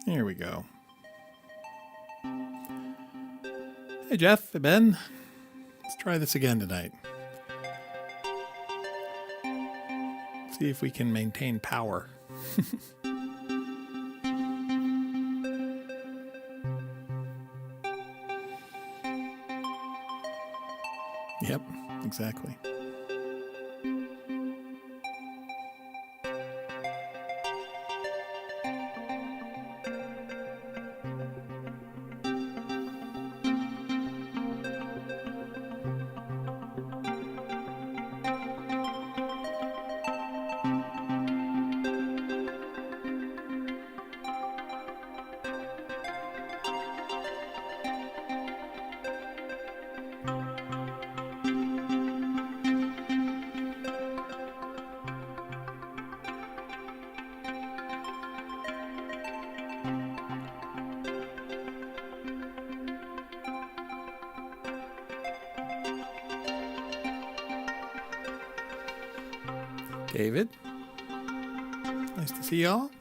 Here we go. Hey Jeff, hey Ben. Let's try this again tonight. See if we can maintain power. Yep, exactly. David, nice to see y'all.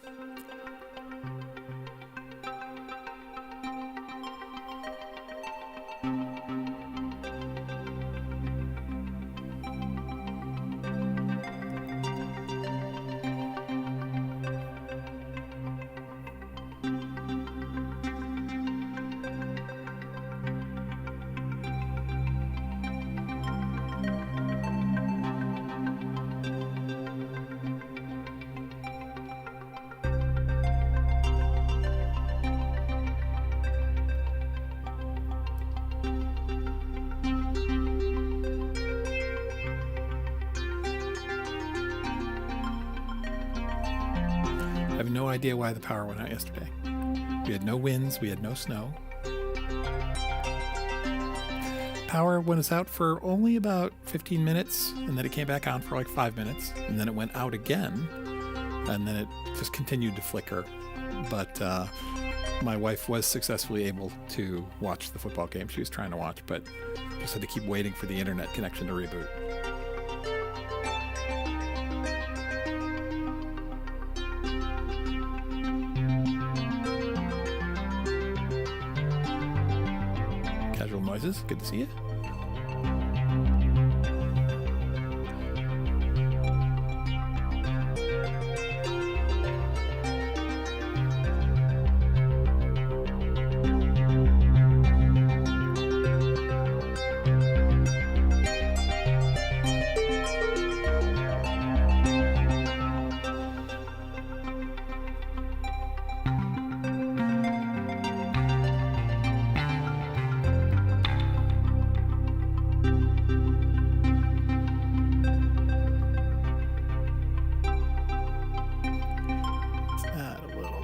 I have no idea why the power went out yesterday. We had no winds, we had no snow. Power went out for only about 15 minutes, and then it came back on for like 5 minutes, and then it went out again, and then it just continued to flicker. But my wife was successfully able to watch the football game she was trying to watch, but just had to keep waiting for the internet connection to reboot. Noises. Good to see you.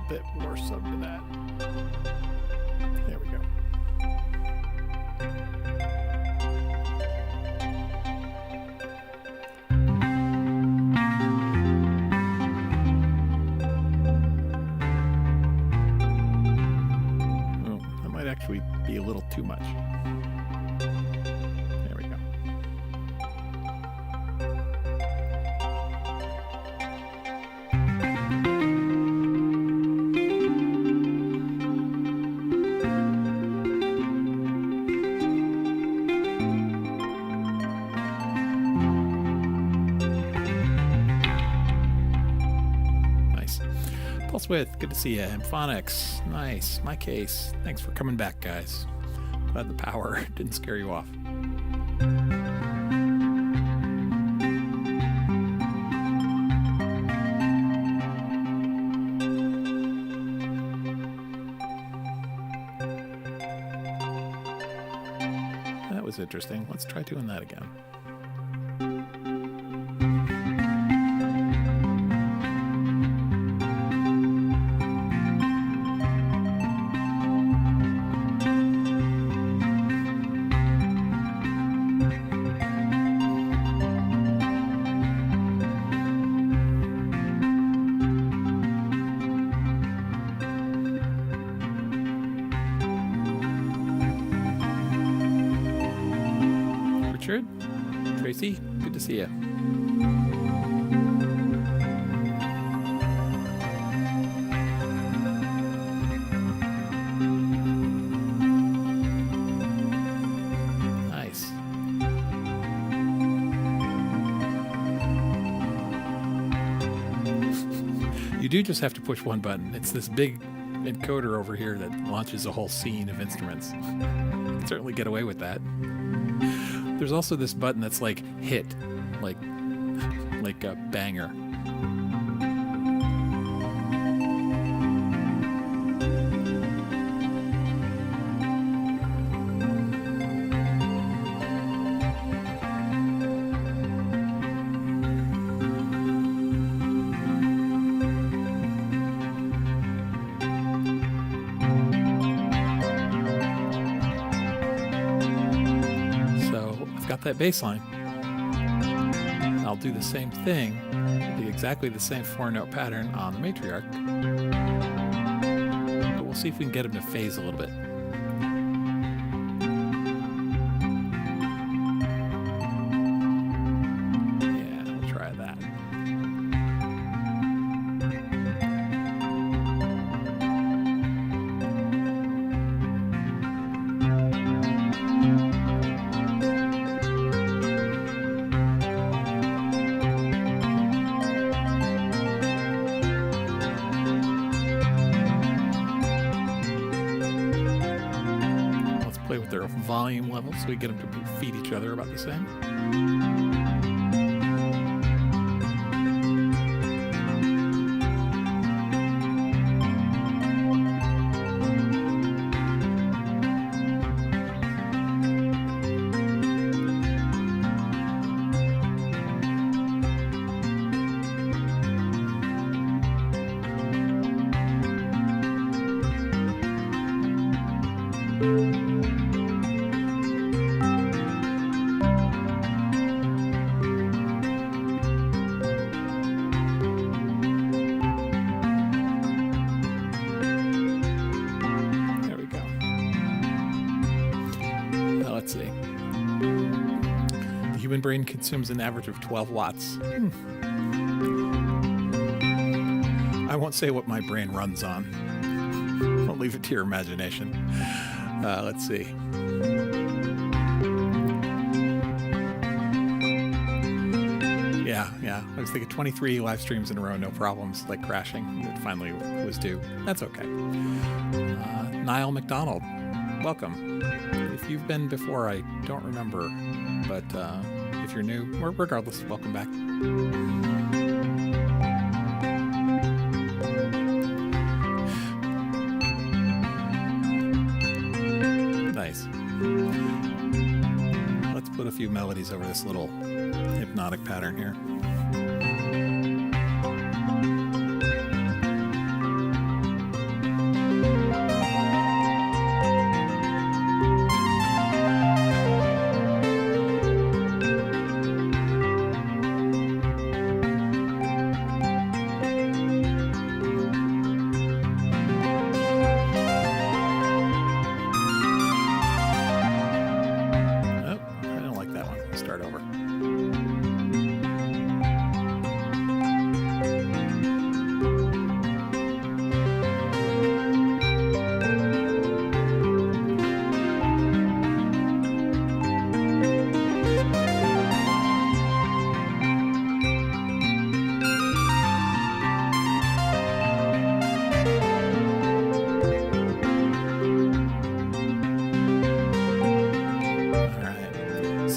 Bit more sub to that. There we go. Oh, that might actually be a little too much. There we go. With. Good to see you. Mphonics. Nice. My case. Thanks for coming back, guys. Glad the power didn't scare you off. That was interesting. Let's try doing that again. Tracy, good to see you. You do just have to push one button. It's this big encoder over here that launches a whole scene of instruments. You can certainly get away with that. There's also this button that's like hit, like a banger. Got that bass line. I'll do the same thing, exactly the same 4-note pattern on the matriarch, but we'll see if we can get him to phase a little bit. Yeah, we'll try that. Play with their volume level so we get them to feed each other about the same. Let's see. The human brain consumes an average of 12 watts. I won't say what my brain runs on. I'll leave it to your imagination. Let's see. Yeah. I was thinking 23 live streams in a row, no problems, like crashing. It finally was due. That's okay. Niall McDonald, welcome. If you've been before, I don't remember, but if you're new, regardless, welcome back. Nice. Let's put a few melodies over this little hypnotic pattern here. Start over.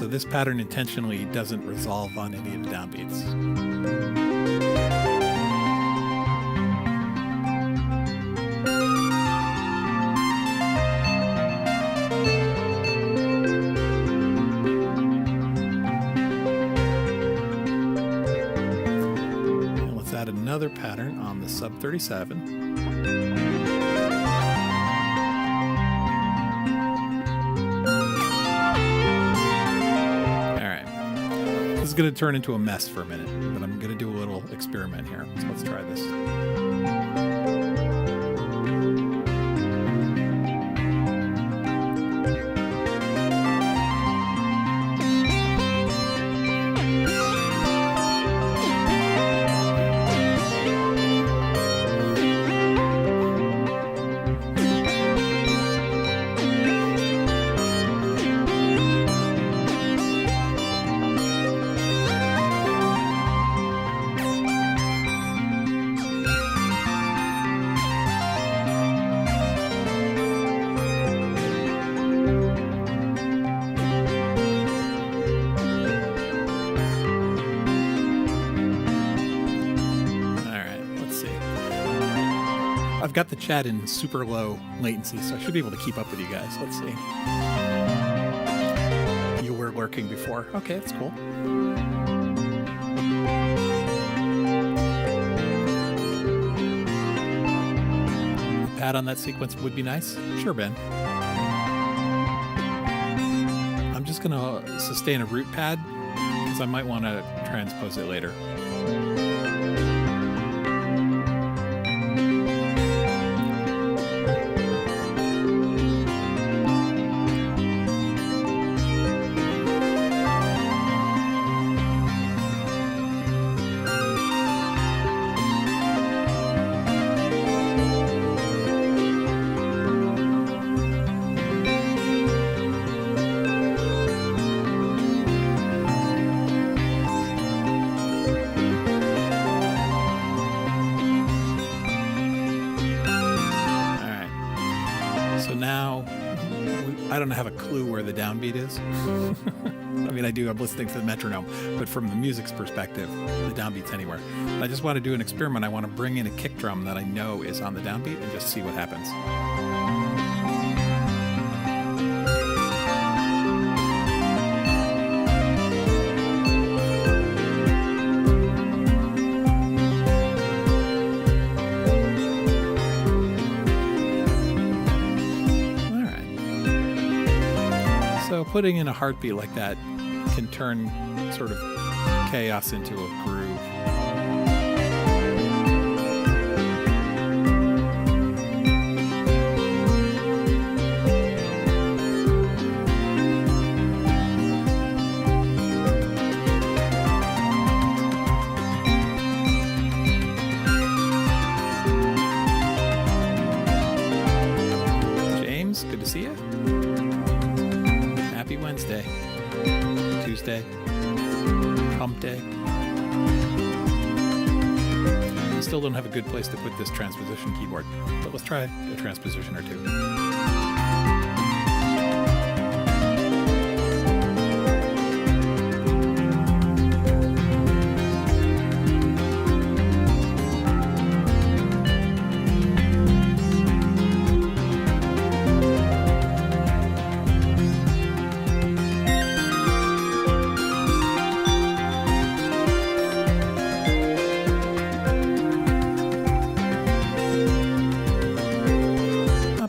This pattern intentionally doesn't resolve on any of the downbeats. And let's add another pattern on the sub 37. This is going to turn into a mess for a minute, but I'm going to do a little experiment here. So let's try this. I've got the chat in super low latency, so I should be able to keep up with you guys. Let's see. You were lurking before. Okay, that's cool. A pad on that sequence would be nice. Sure, Ben. I'm just going to sustain a root pad because I might want to transpose it later. I don't have a clue where the downbeat is. I mean, I do. I'm listening to the metronome, but from the music's perspective, the downbeat's anywhere. I just want to do an experiment. I want to bring in a kick drum that I know is on the downbeat and just see what happens. So putting in a heartbeat like that can turn sort of chaos into a groove. James, good to see you. Happy Wednesday, Tuesday, hump day. I still don't have a good place to put this transposition keyboard, but let's try a transposition or two.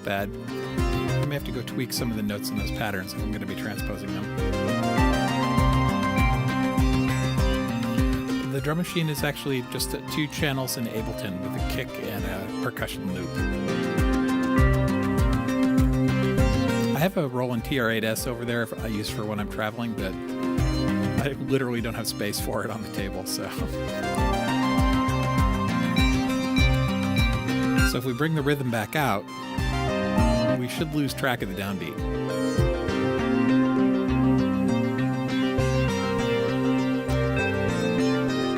Bad. I may have to go tweak some of the notes in those patterns if I'm going to be transposing them. The drum machine is actually just 2 channels in Ableton with a kick and a percussion loop. I have a Roland TR-8S over there I use for when I'm traveling, but I literally don't have space for it on the table, so... So if we bring the rhythm back out, we should lose track of the downbeat.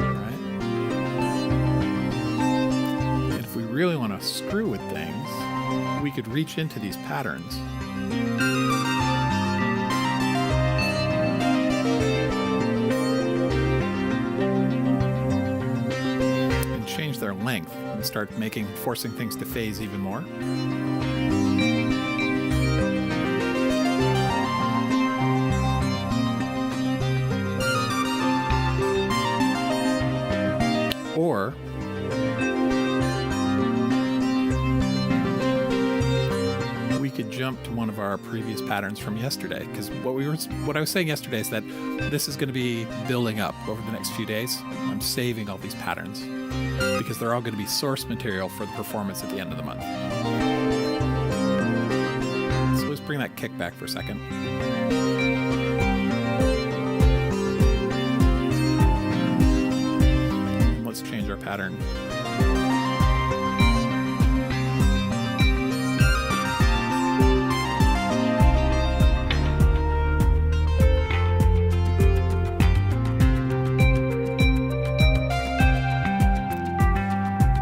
All right. And if we really want to screw with things, we could reach into these patterns. And change their length and start forcing things to phase even more. Or we could jump to one of our previous patterns from yesterday, because what I was saying yesterday is that this is going to be building up over the next few days. I'm saving all these patterns because they're all going to be source material for the performance at the end of the month. So let's bring that kick back for a second. Let's change our pattern.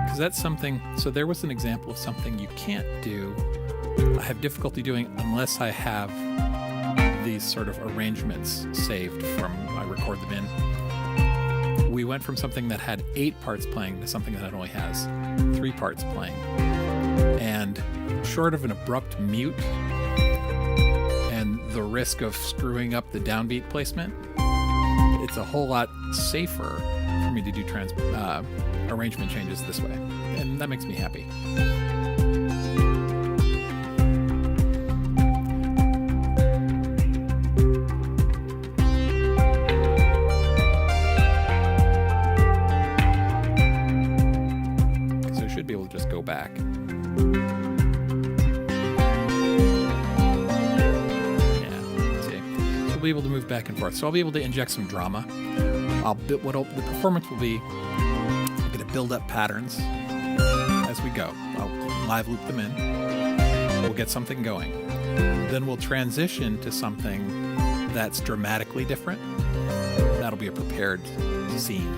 Because that's something, so there was an example of something you can't do. I have difficulty doing unless I have these sort of arrangements saved from, I record them in. We went from something that had 8 parts playing to something that only has 3 parts playing. And short of an abrupt mute and the risk of screwing up the downbeat placement, it's a whole lot safer for me to do arrangement changes this way. And that makes me happy. So I should be able to just go back. Be able to move back and forth, so I'll be able to inject some drama. The performance will be, I'm going to build up patterns as we go. I'll live loop them in. We'll get something going. Then we'll transition to something that's dramatically different. That'll be a prepared scene.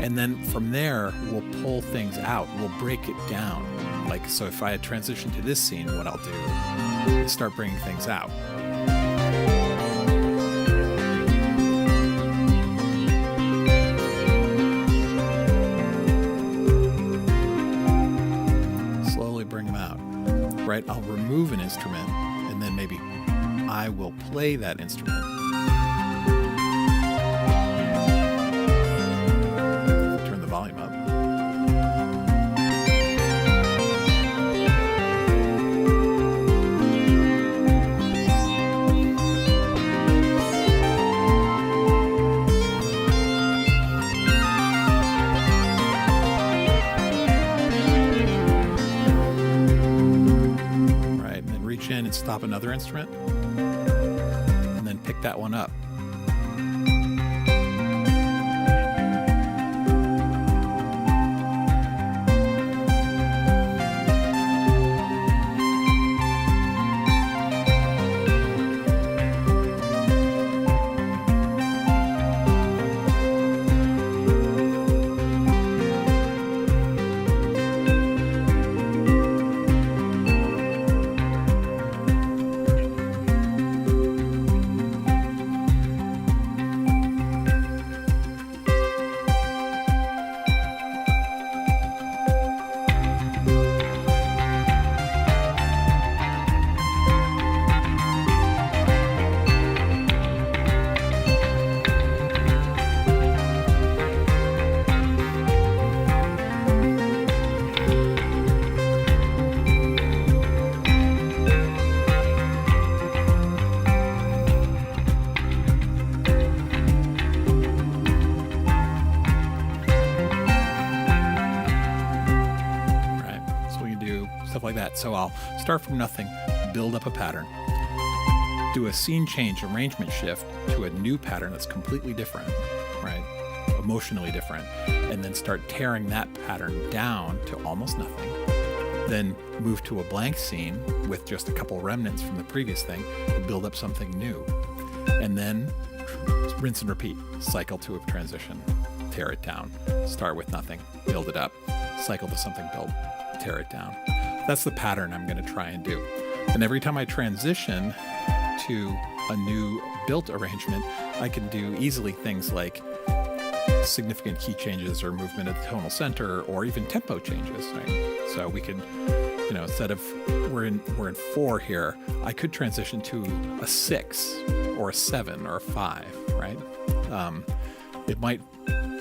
And then from there, we'll pull things out. We'll break it down. Like, so if I had transitioned to this scene, what I'll do is start bringing things out. Right, I'll remove an instrument, and then maybe I will play that instrument. Turn the volume up. And stop another instrument, and then pick that one up. Like that. So I'll start from nothing, build up a pattern, do a scene change, arrangement shift to a new pattern that's completely different, right? Emotionally different, and then start tearing that pattern down to almost nothing. Then move to a blank scene with just a couple remnants from the previous thing to build up something new. And then rinse and repeat, cycle to a transition, tear it down, start with nothing, build it up, cycle to something built, tear it down. That's the pattern I'm going to try and do. And every time I transition to a new built arrangement, I can do easily things like significant key changes or movement at the tonal center, or even tempo changes, right? So we could, instead of we're in 4 here, I could transition to a 6 or a 7 or a 5, right?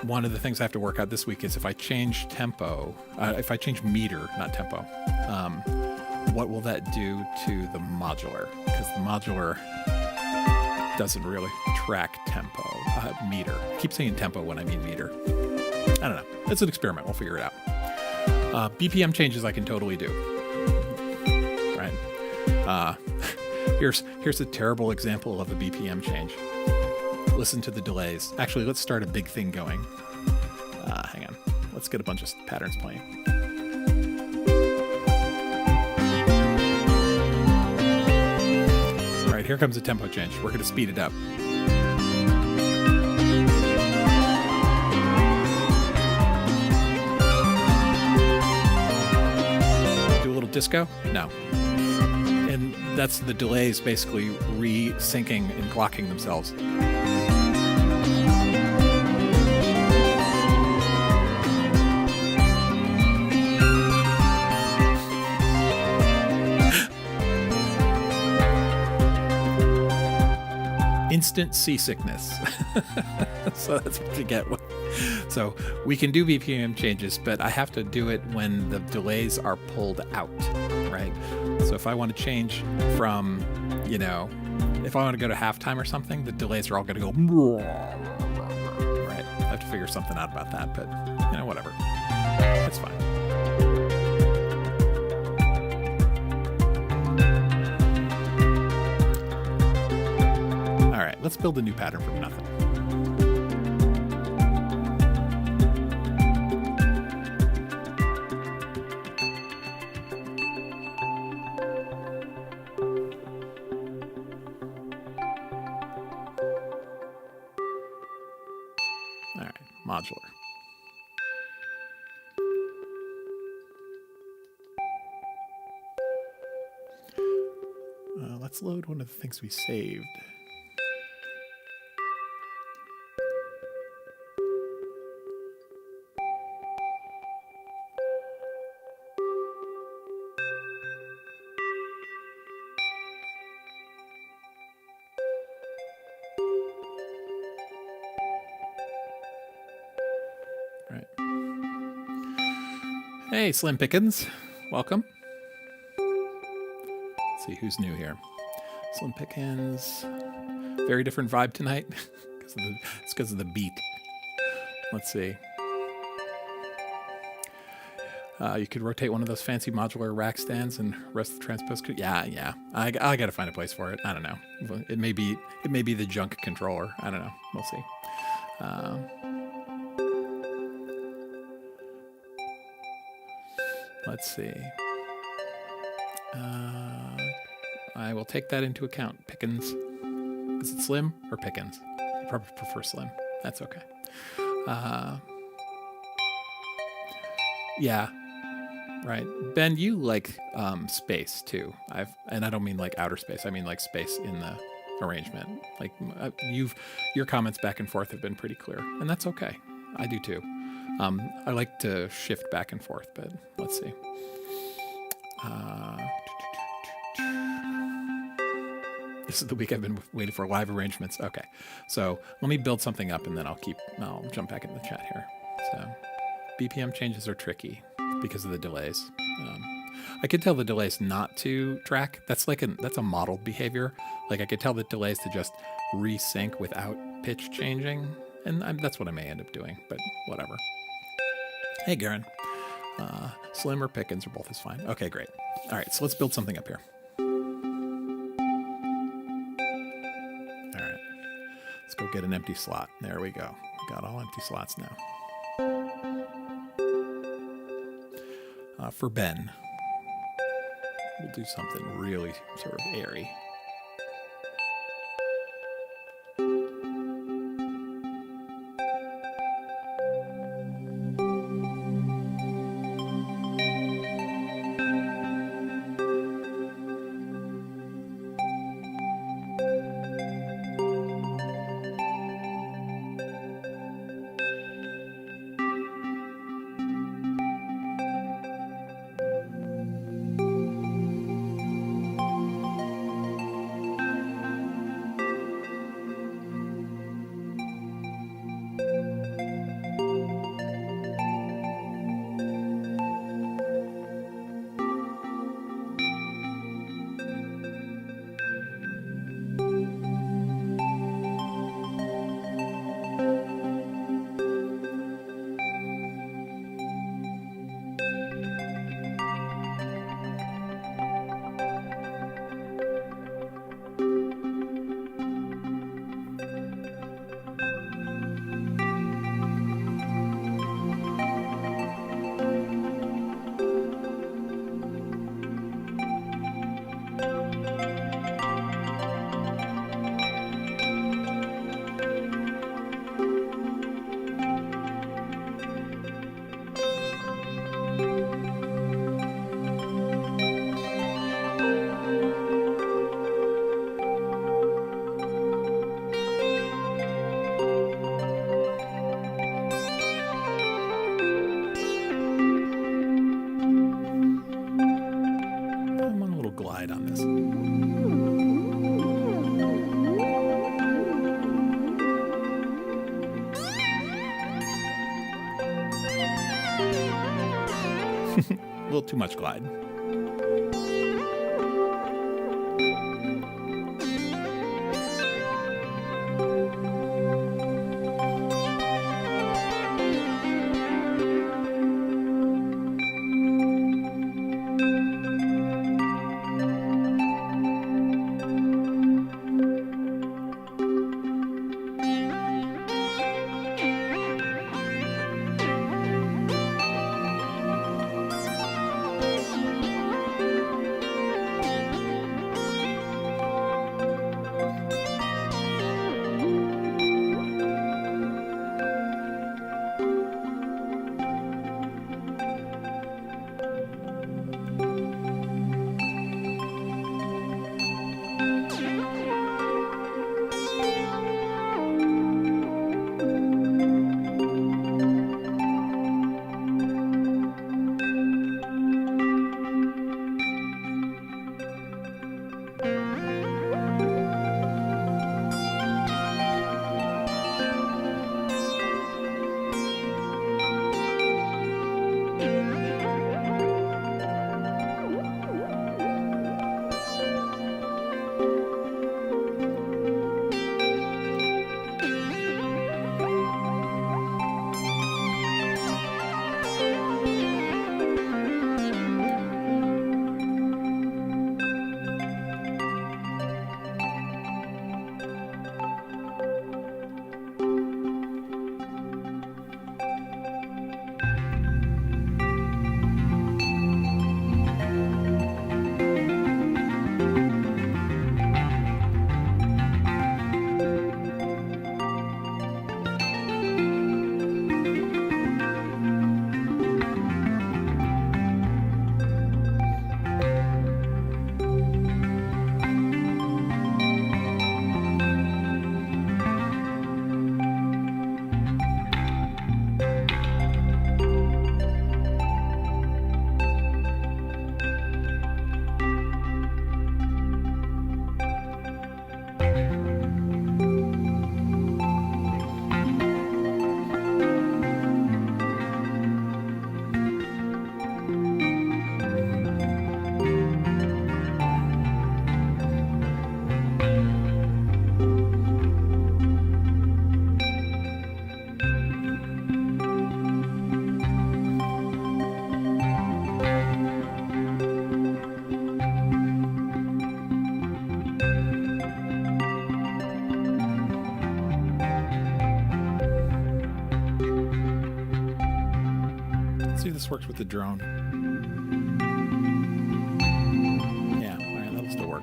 One of the things I have to work out this week is if I change tempo, if I change meter, not tempo, what will that do to the modular? Because the modular doesn't really track tempo, meter. I keep saying tempo when I mean meter. I don't know. It's an experiment. We'll figure it out. BPM changes I can totally do. Right? Here's a terrible example of a BPM change. Listen to the delays. Actually, let's start a big thing going. Hang on. Let's get a bunch of patterns playing. All right, here comes a tempo change. We're going to speed it up. Do a little disco? No. And that's the delays basically re-syncing and clocking themselves. instant seasickness. So that's what you get. So we can do BPM changes, but I have to do it when the delays are pulled out, right? So if I want to change from, if I want to go to halftime or something, the delays are all going to go, right? I have to figure something out about that, but whatever. It's fine. All right, let's build a new pattern from nothing. All right, modular. Let's load one of the things we saved. Right. Hey, Slim Pickens. Welcome. Let's see who's new here. Slim Pickens. Very different vibe tonight. It's because of the beat. Let's see. You could rotate one of those fancy modular rack stands and rest the transpose. Yeah. I got to find a place for it. I don't know. It may be the junk controller. I don't know. We'll see. Let's see. I will take that into account. Pickens. Is it Slim or Pickens? I probably prefer Slim. That's okay. Yeah. Right. Ben, you like space too. And I don't mean like outer space. I mean like space in the arrangement. Like your comments back and forth have been pretty clear, and that's okay. I do too. I like to shift back and forth, but let's see. This is the week I've been waiting for live arrangements. Okay, so let me build something up, and then I'll jump back in the chat here. So BPM changes are tricky because of the delays. I could tell the delays not to track. That's a modeled behavior. Like I could tell the delays to just resync without pitch changing, and that's what I may end up doing. But whatever. Hey, Garen. Slim or Pickens or both is fine. Okay, great. All right, so let's build something up here. All right, let's go get an empty slot. There we go. We got all empty slots now. For Ben, we'll do something really sort of airy. little too much glide. Let's see if this works with the drone. Yeah, all right, that'll still work.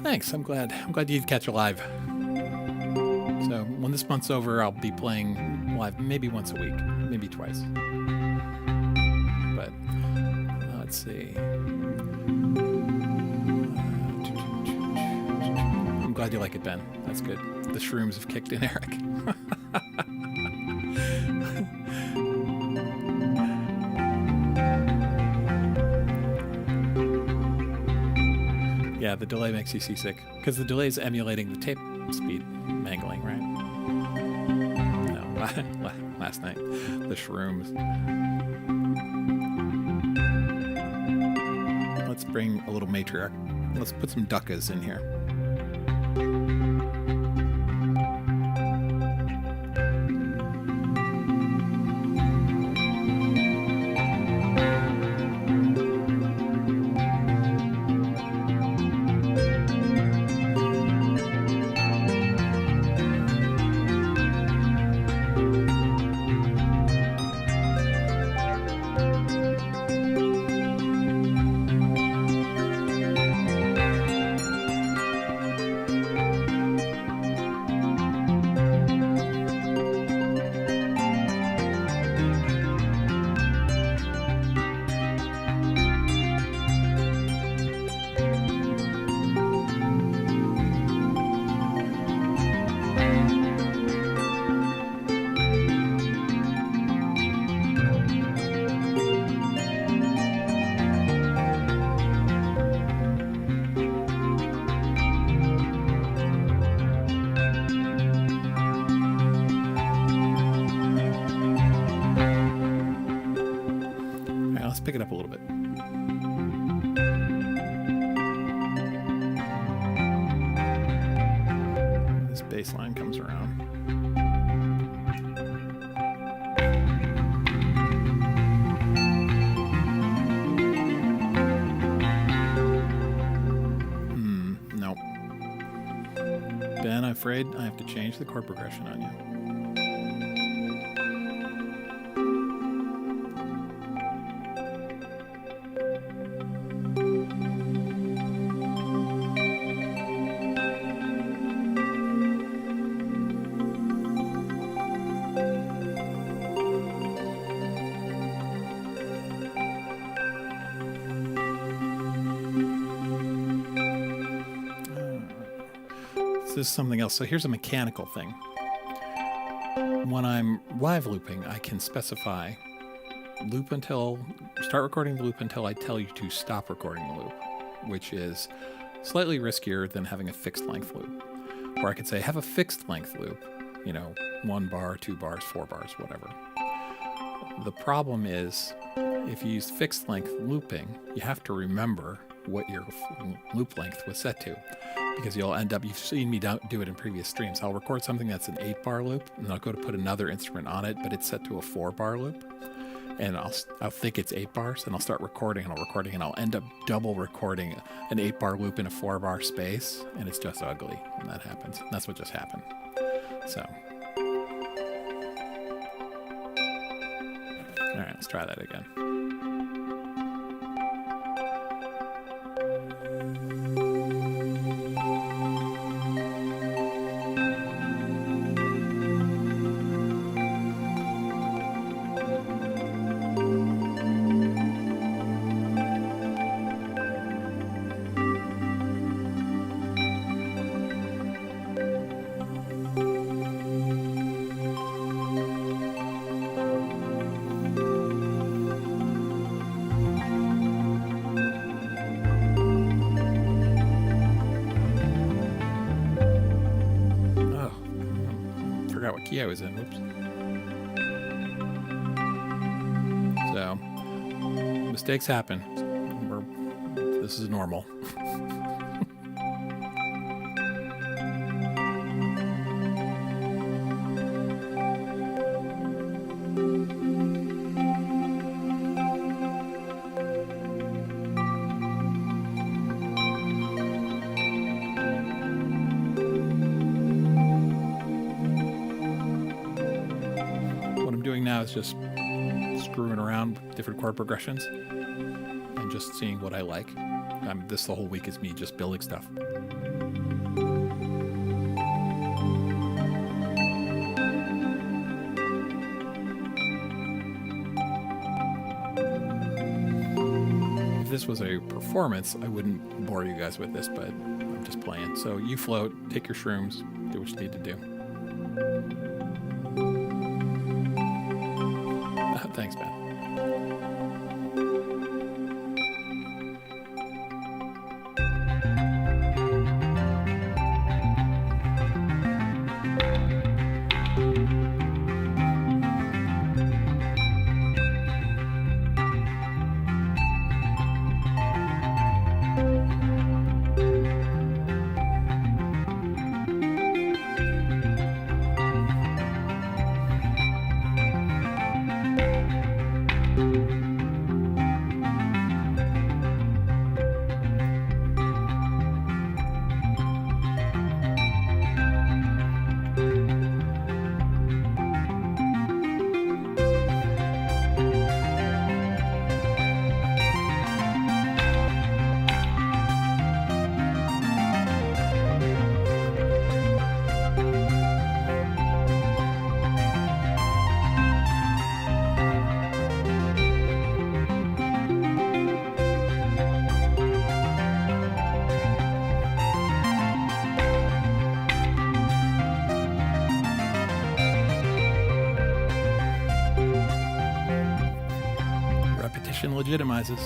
Thanks. I'm glad you'd catch a live. So when this month's over, I'll be playing live maybe once a week, maybe twice. But let's see. I'm glad you like it, Ben. That's good. The shrooms have kicked in, Eric. Yeah, the delay makes you seasick because the delay is emulating the tape speed mangling, right? No, last night, the shrooms. Let's bring a little matriarch. Let's put some duckas in here. let's pick it up a little bit. This bass line comes around. Nope. Ben, I'm afraid I have to change the chord progression on you. This is something else. So here's a mechanical thing. When I'm live looping, I can specify start recording the loop until I tell you to stop recording the loop, which is slightly riskier than having a fixed length loop. Or I could say have a fixed length loop, 1 bar, 2 bars, 4 bars, whatever. The problem is if you use fixed length looping, you have to remember what your loop length was set to. Because you'll end up, you've seen me do it in previous streams. I'll record something that's an 8-bar loop, and then I'll go to put another instrument on it, but it's set to a 4-bar loop. And I'll think it's 8 bars, and I'll start recording, and I'll end up double recording an 8-bar loop in a 4-bar space, and it's just ugly when that happens. And that's what just happened. So. All right, let's try that again. What key I was in. Whoops. So, mistakes happen. This is normal. Now is just screwing around with different chord progressions and just seeing what I like. The whole week is me just building stuff. If this was a performance, I wouldn't bore you guys with this, but I'm just playing. So you float, take your shrooms, do what you need to do. Thanks, man. Legitimizes.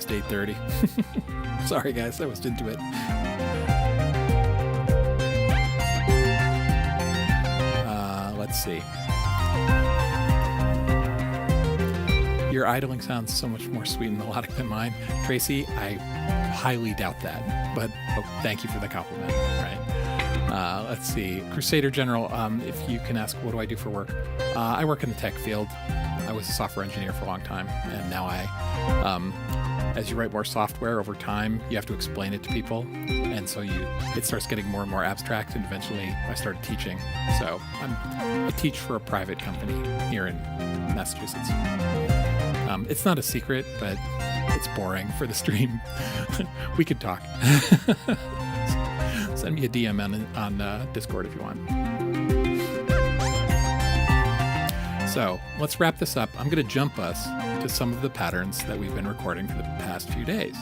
almost 8:30. Sorry guys, I was into it. Let's see. Your idling sounds so much more sweet and melodic than mine. Tracy, I highly doubt that, but thank you for the compliment, right? Let's see. Crusader General, if you can ask, what do I do for work? I work in the tech field. I was a software engineer for a long time, and now as you write more software over time, you have to explain it to people, and so it starts getting more and more abstract, and eventually I started teaching. So I teach for a private company here in Massachusetts. It's not a secret, but it's boring for the stream. We could talk. Send me a DM on Discord if you want. So let's wrap this up. I'm going to jump us to some of the patterns that we've been recording for the past few days.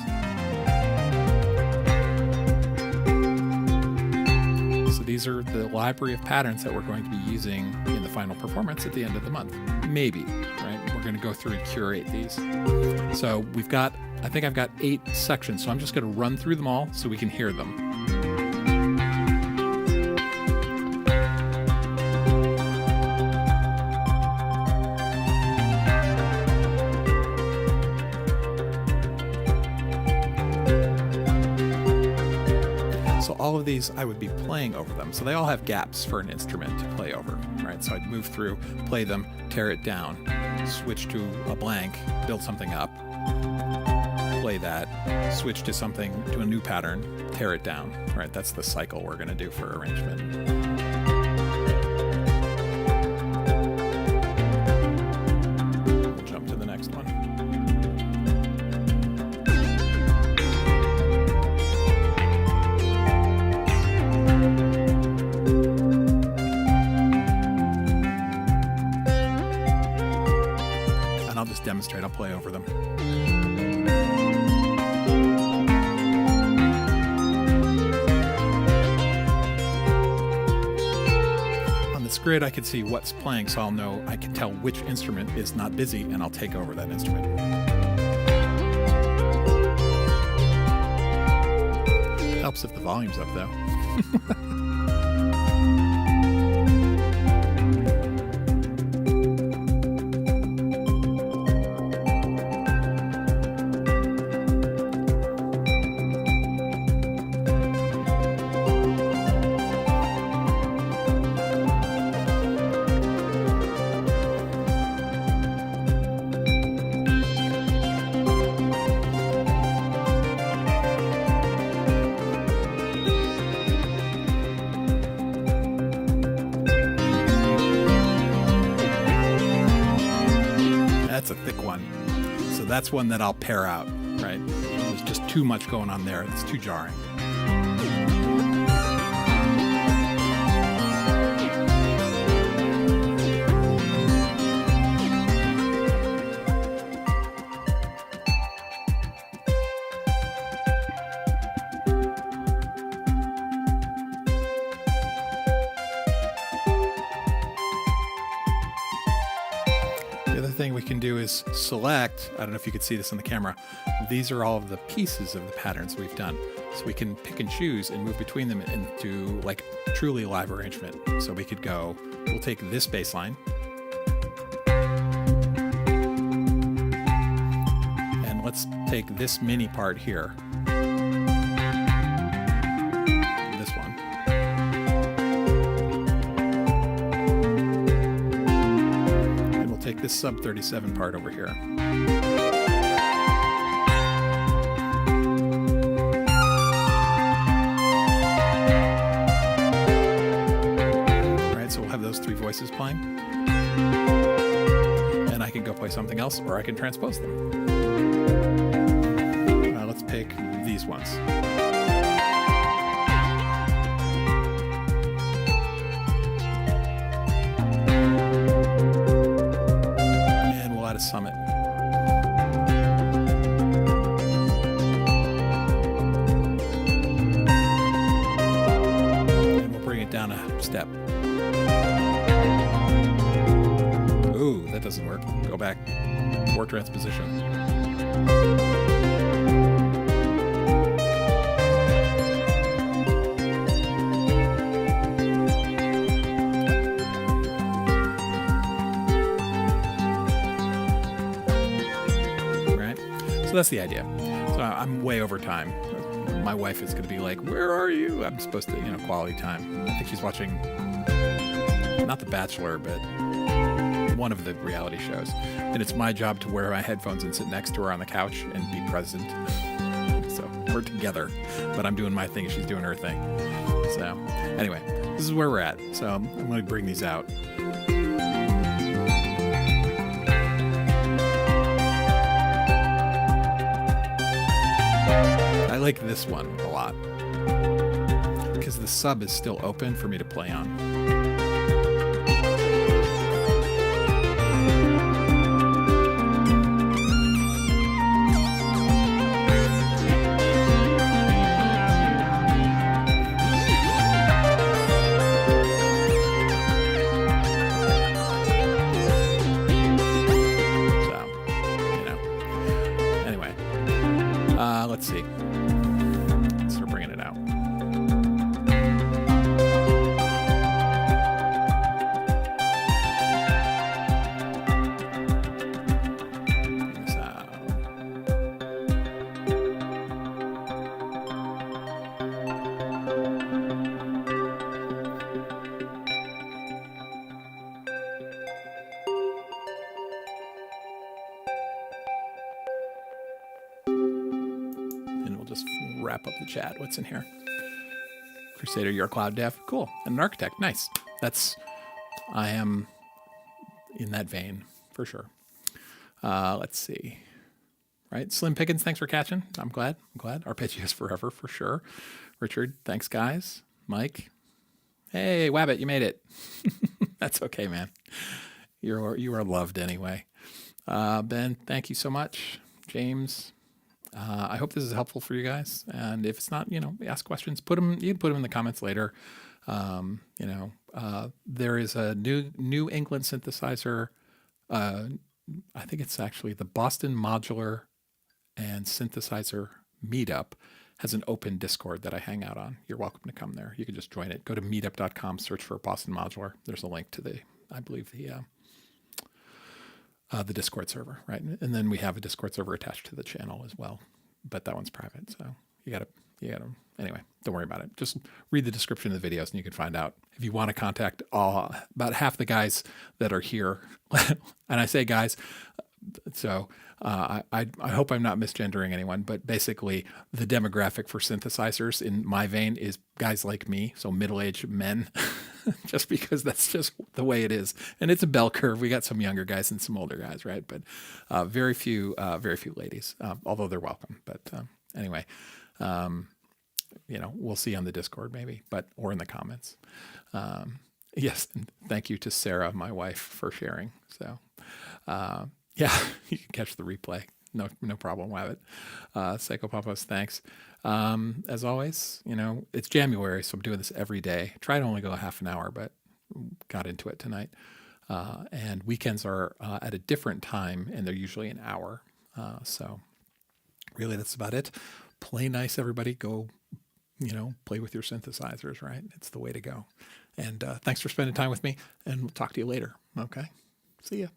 So these are the library of patterns that we're going to be using in the final performance at the end of the month. Maybe, right? We're going to go through and curate these. So I think I've got 8 sections, so I'm just going to run through them all so we can hear them. All of these, I would be playing over them. So they all have gaps for an instrument to play over, right? So I'd move through, play them, tear it down, switch to a blank, build something up, play that, switch to a new pattern, tear it down, right? That's the cycle we're going to do for arrangement. We'll jump to the next one. Demonstrate, I'll play over them. On this grid I can see what's playing, so I'll know, I can tell which instrument is not busy, and I'll take over that instrument. It helps if the volume's up though. That's a thick one. So that's one that I'll pair out, right? There's just too much going on there. It's too jarring. Thing we can do is select, I don't know if you could see this in the camera, these are all of the pieces of the patterns we've done. So we can pick and choose and move between them into like truly live arrangement. So we could go, we'll take this bass line and let's take this mini part here. This one. Take this sub 37 part over here. All right, so we'll have those 3 voices playing. And I can go play something else, or I can transpose them. Let's pick these ones. A summit. And we'll bring it down a step. Ooh, that doesn't work. Go back. More transposition. that's the idea. So I'm way over time. My wife is going to be like, "Where are you?" I'm supposed to, quality time. I think she's watching, not The Bachelor, but one of the reality shows. And it's my job to wear my headphones and sit next to her on the couch and be present. So we're together, but I'm doing my thing, she's doing her thing. So anyway, this is where we're at. So I'm going to bring these out. I like this one a lot because the sub is still open for me to play on. Let's see. Let's start bringing it out. Bring this out. And we'll just wrap up the chat. What's in here? Crusader, you're a cloud dev. Cool. And an architect. Nice. I am in that vein for sure. Let's see. Right. Slim Pickens, thanks for catching. I'm glad. Arpeggios forever for sure. Richard, thanks guys. Mike. Hey, Wabbit, you made it. That's okay, man. You are loved anyway. Ben, thank you so much. James, I hope this is helpful for you guys. And if it's not, ask questions. You can put them in the comments later. There is a New England synthesizer. I think it's actually the Boston Modular and Synthesizer Meetup has an open Discord that I hang out on. You're welcome to come there. You can just join it. Go to meetup.com, search for Boston Modular. There's a link to the Discord server, right? And then we have a Discord server attached to the channel as well, but that one's private. So you gotta, anyway, don't worry about it. Just read the description of the videos and you can find out. If you want to contact about half the guys that are here, and I say guys, so I hope I'm not misgendering anyone, but basically the demographic for synthesizers in my vein is guys like me, so middle-aged men, just because that's just the way it is. And it's a bell curve. We got some younger guys and some older guys, right? But very few ladies, although they're welcome. But anyway, we'll see on the Discord maybe, or in the comments. Yes, and thank you to Sarah, my wife, for sharing. So. Yeah, you can catch the replay. No problem with it. Psycho Papos, thanks. As always, it's January, so I'm doing this every day. Try to only go half an hour, but got into it tonight. And weekends are at a different time, and they're usually an hour. So really, that's about it. Play nice, everybody. Go, play with your synthesizers, right? It's the way to go. And thanks for spending time with me, and we'll talk to you later. Okay? See ya.